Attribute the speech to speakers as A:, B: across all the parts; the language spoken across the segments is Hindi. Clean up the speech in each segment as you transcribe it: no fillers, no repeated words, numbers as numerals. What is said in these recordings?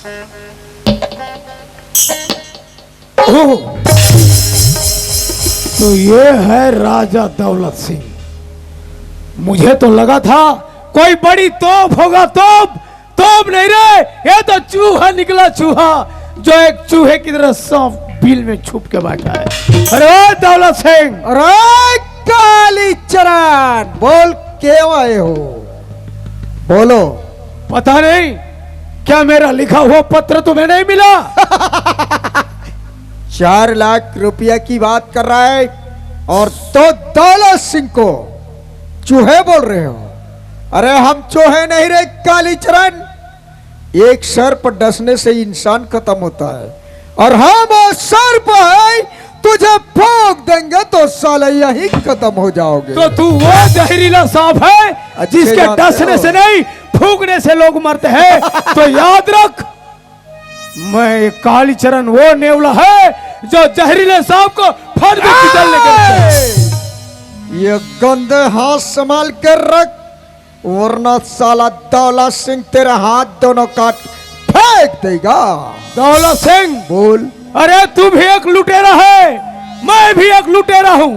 A: ओह, तो ये है राजा दौलत सिंह। मुझे तो लगा था कोई बड़ी तोप होगा। तोप नहीं रे, ये तो चूहा निकला, चूहा जो एक चूहे की तरह सांप बिल में छुप के बैठा है। अरे दौलत सिंह,
B: अरे कालीचरण, बोल क्यों आए हो? बोलो।
A: पता नहीं क्या मेरा लिखा हुआ पत्र तुम्हें नहीं मिला?
B: 4 लाख रुपया की बात कर रहा है और तो दौलत सिंह को चूहे बोल रहे हो? अरे हम चूहे नहीं रे कालीचरण, एक सर्प डसने से इंसान खत्म होता है और हम वो सर्प है, तुझे फूंक देंगे तो साले यही खत्म हो जाओगे।
A: तो तू वो जहरीला सांप है जिसके डसने से नहीं फूंकने से लोग मरते हैं। तो याद रख, मैं कालीचरण वो नेवला है जो जहरीले सांप को फड़ के पिटलने के।
B: ये गंदे हाथ संभाल कर रख, वरना साला दौलत सिंह तेरे हाथ दोनों काट फेंक देगा।
A: दौलत सिंह,
B: बोल।
A: अरे तू भी एक लुटेरा है, मैं भी एक लुटेरा हूं।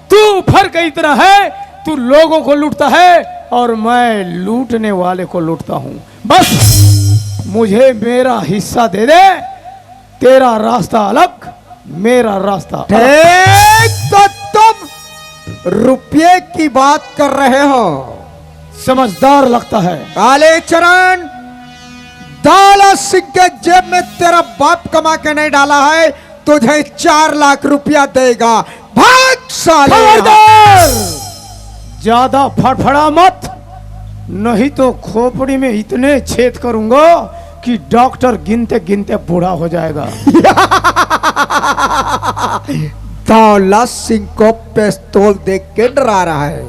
A: तू फर्क इतना है, तू लोगों को लूटता है और मैं लूटने वाले को लूटता हूं। बस मुझे मेरा हिस्सा दे दे, तेरा रास्ता अलग, मेरा रास्ता
B: ठीक। तो तुम रुपये की बात कर रहे हो?
A: समझदार लगता है।
B: कालीचरण, दौलत सिंह के जेब में तेरा बाप कमा के नहीं डाला है, तुझे 4 लाख रुपया देगा। भाग साले।
A: खबरदार, ज्यादा फड़फड़ा मत, नहीं तो खोपड़ी में इतने छेद करूंगा कि डॉक्टर गिनते गिनते बूढ़ा हो जाएगा।
B: दौलत सिंह को पिस्तौल देख के डरा रहा है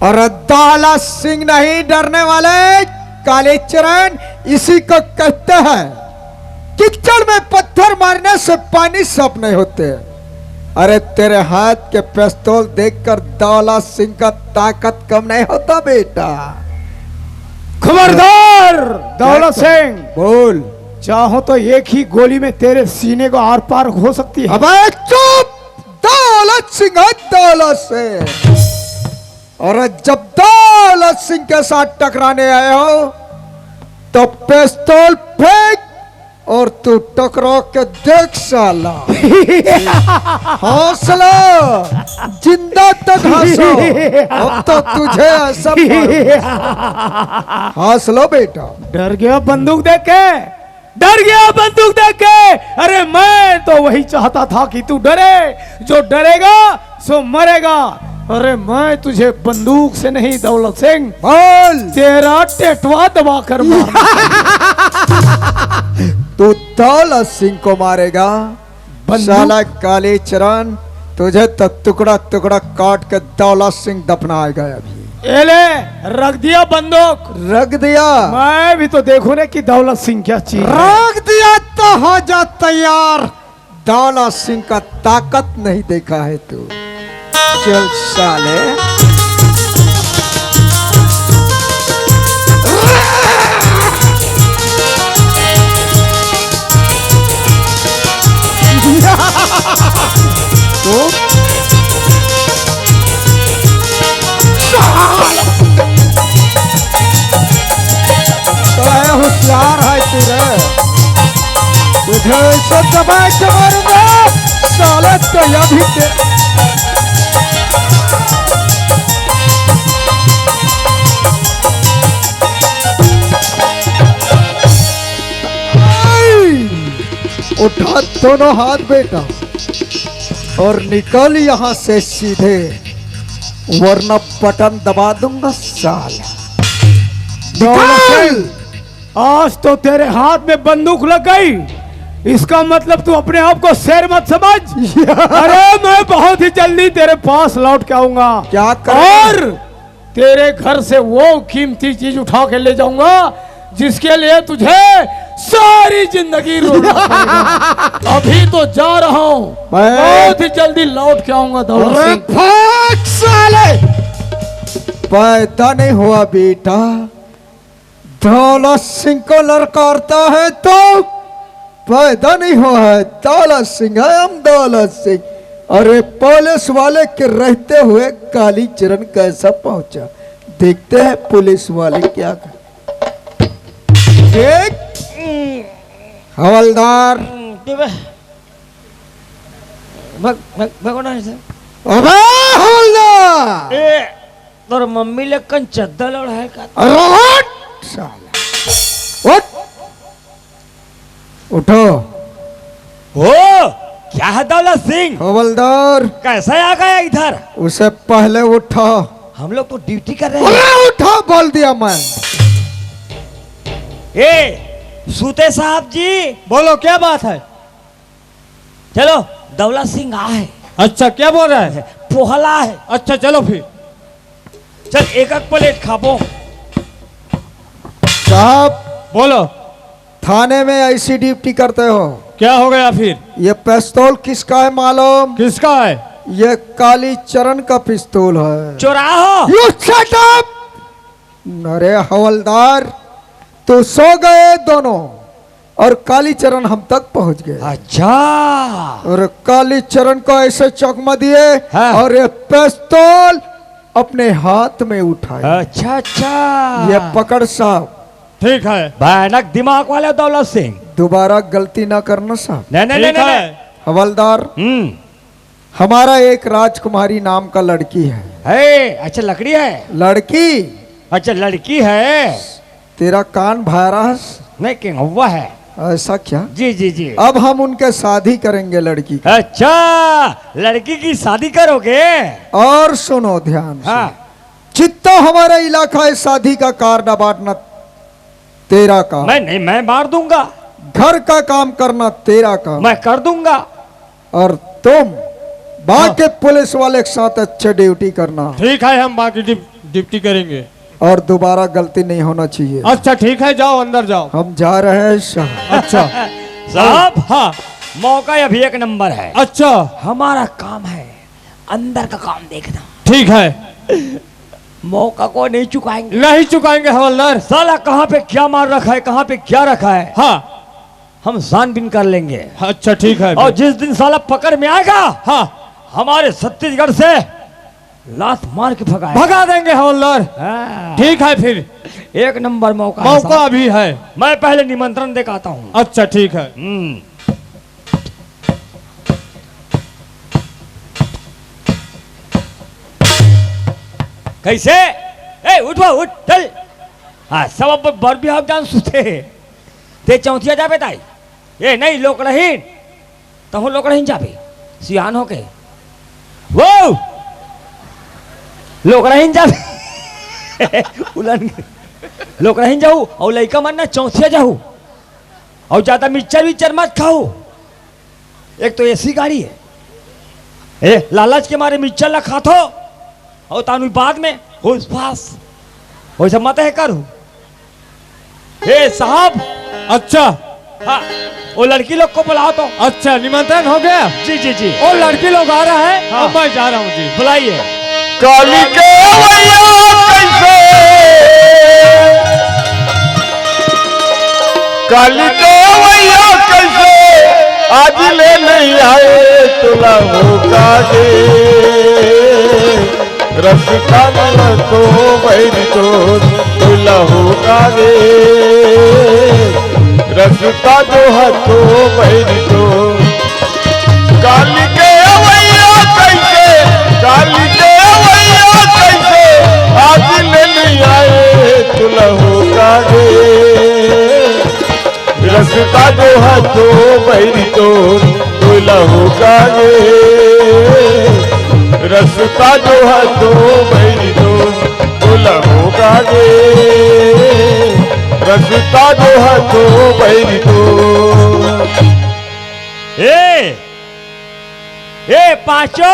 B: और दौलत सिंह नहीं डरने वाले कालीचरण, इसी को कहते हैं कीचड़ में पत्थर मारने से पानी साफ नहीं होते। अरे तेरे हाथ के पिस्तौल देखकर दौलत सिंह का ताकत कम नहीं होता बेटा।
A: खबरदार दौलत सिंह,
B: बोल।
A: चाहो तो एक ही गोली में तेरे सीने को आर पार हो सकती है।
B: अबे चुप, दौलत सिंह है दौलत सिंह। और जब दौलत सिंह के साथ टकराने आए हो तो पिस्तौल फेंक और तू टकरा के देख साला। हौसला, जिंदा तक हंसो, अब तो तुझे सब हौसला बेटा।
A: डर गया बंदूक देख के, डर गया बंदूक देख के। अरे मैं तो वही चाहता था कि तू डरे, जो डरेगा सो मरेगा। अरे मैं तुझे बंदूक से नहीं दौलत सिंह,
B: बोल।
A: तेरा टेटवा दबा कर मार।
B: तू दौलत सिंह को मारेगा? साला कालीचरण, तुझे तो टुकड़ा टुकड़ा काट के दौलत सिंह दफनाएगा अभी।
A: एले, रख दिया बंदूक?
B: रख दिया।
A: मैं भी तो देखूं ना कि दौलत सिंह क्या चीज है।
B: रख दिया तो हो जा तैयार। दौलत सिंह का ताकत नहीं देखा है तू। चल साले। तो होशियार है तुझे ऐसे दबा के मारूंगा साले। तो अभी उठा दोनों हाथ बेटा और निकल यहां से सीधे, वरना बटन दबा दूंगा साला।
A: आज तो तेरे हाथ में बंदूक लग गई, इसका मतलब तू अपने आप को शेर मत समझ। अरे मैं बहुत ही जल्दी तेरे पास लौट के आऊंगा।
B: क्या
A: और तेरे घर से वो कीमती चीज उठा के ले जाऊंगा जिसके लिए तुझे सारी जिंदगी रोना पड़ेगा। अभी तो जा रहा हूँ, बहुत ही जल्दी लौट के आऊंगा दौलत सिंह।
B: साले पैदा नहीं हुआ बेटा, दौलत सिंह को ललकारता है तो पैदा नहीं हुआ है। दौलत सिंह है हम, दौलत सिंह। अरे पुलिस वाले के रहते हुए कालीचरण कैसा पहुंचा, देखते हैं पुलिस वाले क्या कर। देख हवलदार, अबे हवलदार,
C: तोर मम्मी लेकिन चद्दर और है का
B: अरे उठ साला, उठ, उठो।
C: ओ क्या है दौलत सिंह,
B: हवलदार
C: कैसे आ गया इधर?
B: उसे पहले उठा।
C: हम लोग तो ड्यूटी कर रहे हैं।
B: अरे उठा बोल दिया मैं।
C: ए सूते साहब जी,
A: बोलो क्या बात है?
C: चलो दौलत सिंह आ है।
A: अच्छा क्या बोल रहा है?
C: पोहला है।
A: अच्छा चलो फिर।
C: चल एक एक प्लेट खाबो।
B: साहब
A: बोलो
B: थाने में ऐसी ड्यूटी करते हो?
A: क्या हो गया फिर?
B: ये पिस्तौल किसका है मालूम?
A: किसका है?
B: ये कालीचरण का पिस्तौल है।
C: चुराहो।
B: You shut up! अरे हवलदार, तो सो गए दोनों और कालीचरण हम तक पहुंच गए।
C: अच्छा
B: और कालीचरण को ऐसे चकमा दिए
C: हाँ।
B: और ये पिस्तौल अपने हाथ में उठाए।
C: अच्छा अच्छा,
B: ये पकड़ साहब,
A: ठीक है।
C: भयानक दिमाग वाले दौलत सिंह।
B: दोबारा गलती ना करना साहब।
C: नहीं नहीं नहीं
A: ठीक है।
C: नहीं।
B: हवलदार, हमारा एक राजकुमारी नाम का लड़की है।
C: है अच्छा लकड़ी है।
B: लड़की?
C: अच्छा लड़की है।
B: तेरा कान भायरस
C: नहीं कि हुआ है।
B: ऐसा क्या?
C: जी जी जी।
B: अब हम उनके शादी करेंगे लड़की की।
C: अच्छा लड़की की शादी करोगे?
B: और सुनो ध्यान से,
C: हाँ।
B: जितना हमारा इलाका है शादी का कारना बांटना तेरा काम,
C: मैं नहीं, मैं मार दूंगा।
B: घर का काम करना तेरा काम,
C: मैं कर दूंगा।
B: और तुम बाकी पुलिस वाले के साथ अच्छे ड्यूटी करना।
A: ठीक है, हम बाकी ड्यूटी करेंगे।
B: और दोबारा गलती नहीं होना चाहिए।
A: अच्छा ठीक है, जाओ अंदर जाओ।
B: हम जा रहे हैं साहब।
A: अच्छा
C: साहब
A: हाँ।
C: मौका अभी एक नंबर है।
A: अच्छा
C: हमारा काम है अंदर का काम देखना।
A: ठीक है,
C: मौका को नहीं चुकाएंगे।
A: नहीं चुकाएंगे हवलदार।
C: साला कहाँ पे क्या मार रखा है, कहाँ पे क्या रखा है,
A: हाँ
C: हम छानबीन कर लेंगे।
A: अच्छा ठीक है।
C: और जिस दिन साला पकड़ में आएगा,
A: हाँ
C: हमारे छत्तीसगढ़ से लात मार के भगाएगा।
A: भगा देंगे हवलदार।
C: हाँ।
A: ठीक है फिर,
C: एक नंबर मौका है
A: मौका
C: साहब।
A: अभी है।
C: मैं पहले निमंत्रण दे के आता हूँ।
A: अच्छा ठीक है।
C: कैसे? ए उठ बा, उठ चल। हाँ सब अब बर भी आप जान सुते ते चौथिया जाबे ताई। ए नहीं लोक रही तो हम लोग रही जाबे सियान होके वो लोग रही जाबे उलन लोग रही जाऊ और लइका मन ना चौथिया जाऊ और ज्यादा मिक्सचर विक्चर मत खाओ। एक तो ऐसी गाड़ी है, ए लालच के मारे मिक्सचर ला खातो और तानु बाद में होश फास वैसे मत है करू। ए साहब,
A: अच्छा
C: हाँ वो लड़की लोग को बुलाओ तो।
A: अच्छा निमंत्रण हो गया।
C: जी जी जी
A: और लड़की लोग आ रहा है।
C: हाँ।
A: अब मैं जा रहा हूँ जी।
C: बुलाइए।
D: काली के वैया कैसे, काली के वैया कैसे आज ले नहीं आए तुला होगा गे रसिका मन तो बैरी तो तुला होगा गे रसिका जो है तो बैरी तो। काली के वैया कैसे, काली के वैया कैसे आज ले नहीं आए तुला होगा गे रसिका जो है तो बैरी तो तुला होगा गे रसिका जो है तो बैरी तो तुला होगा गे रसिका जो है तो बैरी तो।
C: ए पाँचो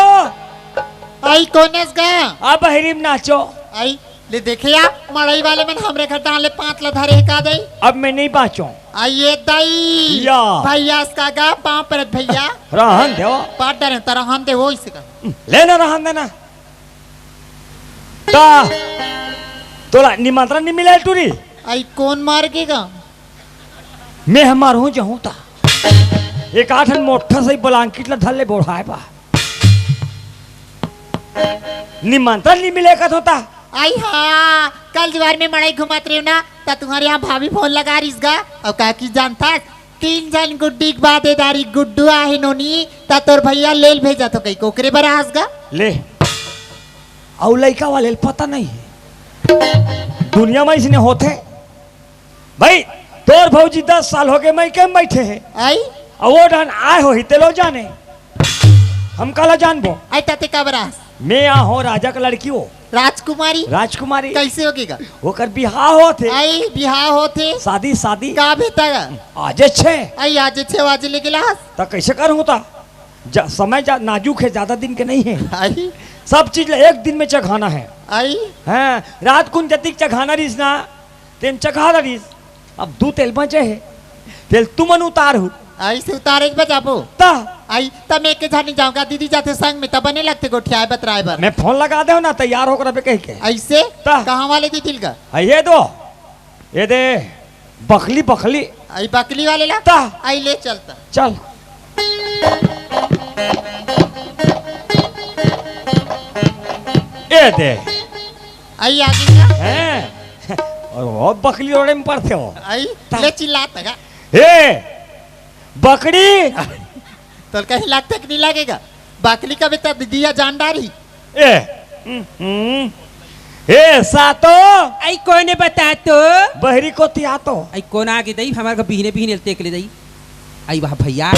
E: आई कोनेस गया
C: अब हरीम नाचो।
E: आई ले देखिया मड़ई वाले मन हमरे घर डाले 5 ला धरे का दई।
C: अब मैं नहीं पाँचो
E: आइए दई
C: या।
E: भैया इसका गा पाँव पर भैया
C: रहन देवा
E: पाट डरे तरह हम दे वो इसका
C: लेना रहन देना ता तोला निमंत्रण नहीं मिला टूरी।
E: आई कौन मार गेगा?
C: मैं हमार हूँ जहूँ ता एक आठन मोठा सही ब्लांकेट ला धले बोढ़ाए बा निमंत्रण नहीं मिले का होता।
E: आई हाँ, कल दीवार में मड़ाई घुमात रही हो ना, ता तुम्हारे यहाँ भाभी फोन लगा रही इसका और काकी जानता 3 जन गुड्डी के बाद दारी गुड्डू आहे नोनी ता तोर भैया लेल भेजा तो कई कोकरे बरास गा
C: ले और लड़का वाले पता नहीं है दुनिया में इसने होते भाई तोर भौजी 10 साल हो गए मैं के बैठे है
E: आई
C: और वो ढन आए हो हिते लो जाने हम काला जानबो।
E: आई ताते का बरास
C: मैं यहाँ हो राजा का लड़की हो
E: राजकुमारी
C: राजकुमारी
E: कैसे होगेगा?
C: होकर बिहार होते
E: आई बिहार होते
C: शादी
E: का भेता
C: आज छे
E: आई आज 6 बजे लेके लास
C: तो कैसे कर होता समय नाजुक है ज्यादा दिन के नहीं है
E: आई
C: सब चीज एक दिन में चखाना है।
E: आई
C: हाँ रात कुन जतिक चखाना रिस ना तेन चखा रिस अब 2 तेल बचे है तेल तुमन उतार हो
E: आई से उतारे बजाबो
C: ता
E: आई तब मैं के जानी जाऊंगा दीदी जाते संग में तब बने लगते गोठिया बतराए बर
C: मैं फोन लगा दे ना तैयार होकर अबे कह के
E: ऐसे
C: ता।
E: कहाँ वाले दी दिल का
C: ये दो ये दे बकली
E: आई बकली वाले ला
C: ता
E: आई ले चलता
C: चल ये दे
E: आई आगे क्या
C: हैं और वो बकली ओड़े में पड़ते हो
E: आई
C: ता।
E: ले चिल्लाता का
C: ए बकरी
E: तो कहीं लगता कि नहीं लगेगा बकली का बेटा दिया जानदारी
C: ए ए सातो
F: आई कौन बता तो
C: बहरी को तिया तो
F: आई कौन आगे दई हमारे बिहने बिहने तेक ले दई आई वाह भैया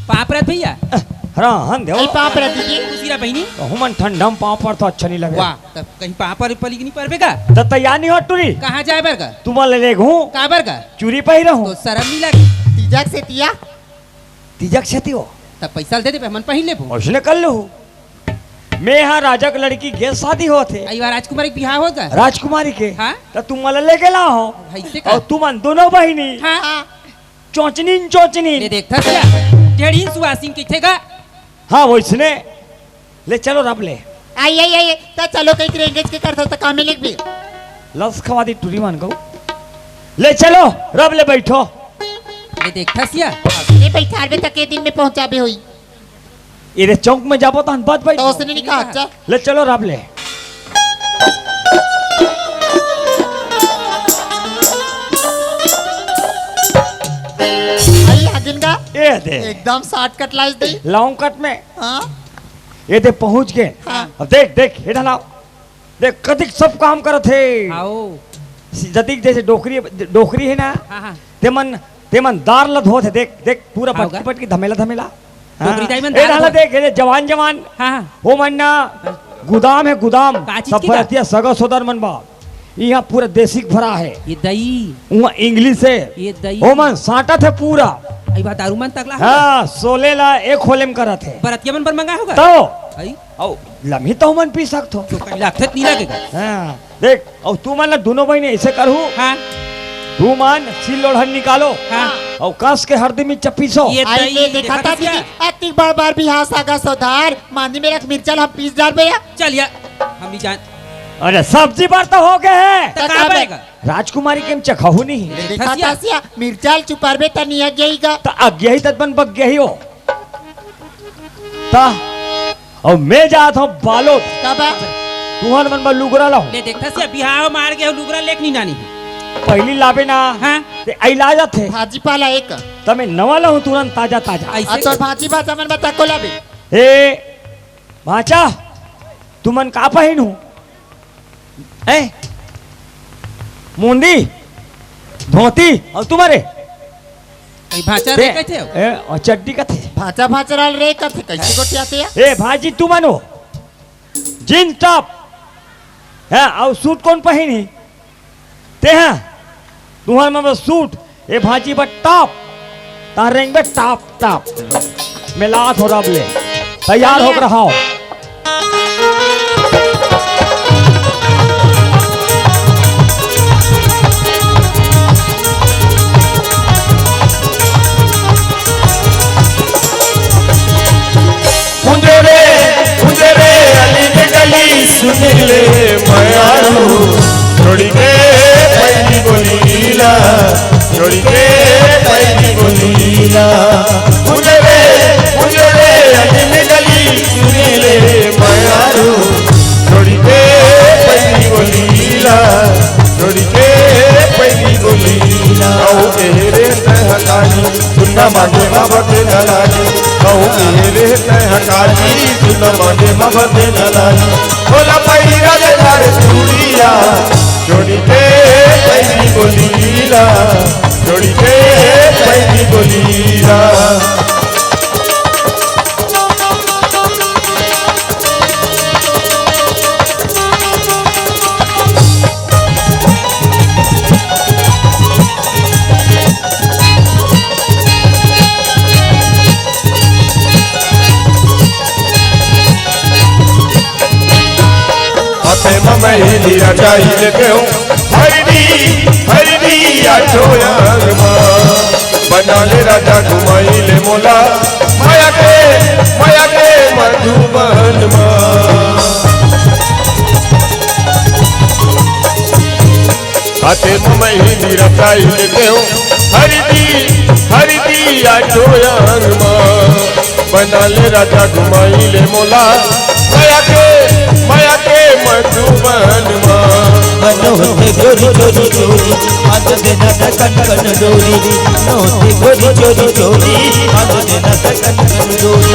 F: पापरत भैया
C: हन दे
E: आई पाप रे दीदी
F: उसीरा बहिनी
C: हुमन ठंडम पाँव पर तो अच्छा नहीं लगे
F: वाह तब कहीं पापर पली नहीं परबेगा
C: तो तैयार नहीं हो टूरी
F: कहाँ जाए बरगा
C: तुम ले घूं
F: काबर का
C: चूरी पही रहूं
F: तो शर्म नहीं लगी
E: तीजक से तिया
C: तिजक से हो
F: तब पैसा दे दे मन पहन ले
C: उसने कर लो मैं यहाँ राजा की लड़की के शादी होते
F: आई वाह राजकुमारी के बिहार होगा
C: राजकुमारी के
F: हाँ?
C: तो तुम मला लेके ला हो
F: ऐसे का
C: और तुम दोनों बहिनी
F: हाँ
C: चोचनी
F: ले देखता क्या टेढ़ी सुवासिन के थेगा
C: हाँ वो इसने ले चलो रब ले
E: आई आई आई तो चलो कहीं रेंगेज के करता तो काम में लिख भी
C: लस खवा दी टूरी मान को ले चलो रब ले बैठो
F: ले देखता सिया
E: ये बैठार में तक के दिन में पहुंचा भी हुई
C: इधर चौक में जाबो तो बच बैठ
E: तो उसने नहीं कहा अच्छा
C: ले चलो रब ले
E: आई आगिन का
C: ये दे
E: एकदम 60 कट लाइस दी
C: लॉन्ग कट में
E: हाँ
C: ये दे पहुंच गए
E: हाँ।
C: अब देख इधर लाओ देख कतिक सब काम करत है
F: आओ
C: जतिक जैसे डोकरी है ना
F: हाँ हाँ
C: तेमन दार लद होत है देख पूरा
F: आओगा।
C: पटकी धमेला
F: डोकरी दाई मन
C: ए
F: दार
C: डाला
F: होत।
C: देख ये जवान
F: हाँ हाँ
C: वो मन ना गोदाम है गोदाम
F: का चीज
C: सब
F: की का?
C: भरतिया सगा सोदर मन बा यहाँ पूरा देसी भरा है
F: ये दई
C: वहाँ इंग्लिश है
F: ये दई
C: वो मन साटा थे पूरा
F: आई बात दारू मन तकला
C: हाँ 16 ला एक होले में करत है
F: बरतिया मन पर मंगा होगा
C: तो
F: आई
C: औ लम्ही तो मन पी सकतो
F: तो कहीं लागत नहीं लगेगा
C: हाँ देख और तू मन दोनों बहने ऐसे करहू
F: हाँ
C: तू मन सिल लोढ़न निकालो
F: हाँ
C: और कस के हरदी में चपीसो
F: ये
E: आई ले
F: दई
E: देखा था
F: देखा
E: दीदी इतनी बार बार भी हाँ सागा सौधार मांदी में रख मिर्चल हम 20 जार भैया
F: चल या हम नहीं जान
C: अरे सब्जी बार तो हो गए है
F: तो कहाँ पाएगा
C: राजकुमारी के चखहू नहीं
E: ले देखा था सिया मिर्चल चुपारबे तनिया गईगा
C: तो अज्ञा ही तत्पन बग गया ही हो ता और मैं जाता हूँ बालो
E: कब
C: तुहर मन में लुगरा लाओ
F: ले देखता से बिहाव मार के लुगरा लेक नहीं नानी
C: पहली लाबे ना
F: हाँ
C: ते इलाज थे
E: भाजी पाला एक
C: तमे नवा लाऊं तुरंत ताजा ताजा
F: ऐसे
E: तो भाजी भाजा मन बता को लाबे
C: ए भाचा तुमन का पहिनू ए मुंदी धोती और तुम्हारे
F: आई भाचा रे कैसे हो
C: ए और चड्डी का थे
E: भाजा भाजा राल रे कर कैसे गोटियाते हैं
C: ए भाजी तुमनो जींस टॉप है और सूट कौन पहिनी ते हैं तुम्हारे में बस सूट ए भाजी बट टॉप तारेंग बे टॉप मिला थोड़ा ले तैयार हो रहा हो
D: मुंदरे अली के गली सुन ले मैं आरू थोड़ी के पहली बोली छोड़ी के पैरी बोलीला मुझे रे अंजन गली सुने ले मायारू छोड़ी के पैरी बोलीला छोड़ी के पैरी बोलीला कहूँ के रे हकाली सुनना मांगे बाबते नलाली कहूँ के रे हकाली सुनना मांगे बाबते नलाली बोला पैरा ले तारे चूड़िया छोड़ी के पैरी बोलीला छोड़ी के पैरी बोलीला मही रचाई क्यों हरदी आठो बना ले राजा घुमाई ले मोला माया के मधुबन हाथे मही रचाई क्यों हरदी आठो बना ले राजा घुमाई ले मोला माया के मधुबन
G: नोते गोरी चोरी चोरी आज देना कन कन डोरी नोते गोरी चोरी चोरी आज देना कन कन डोरी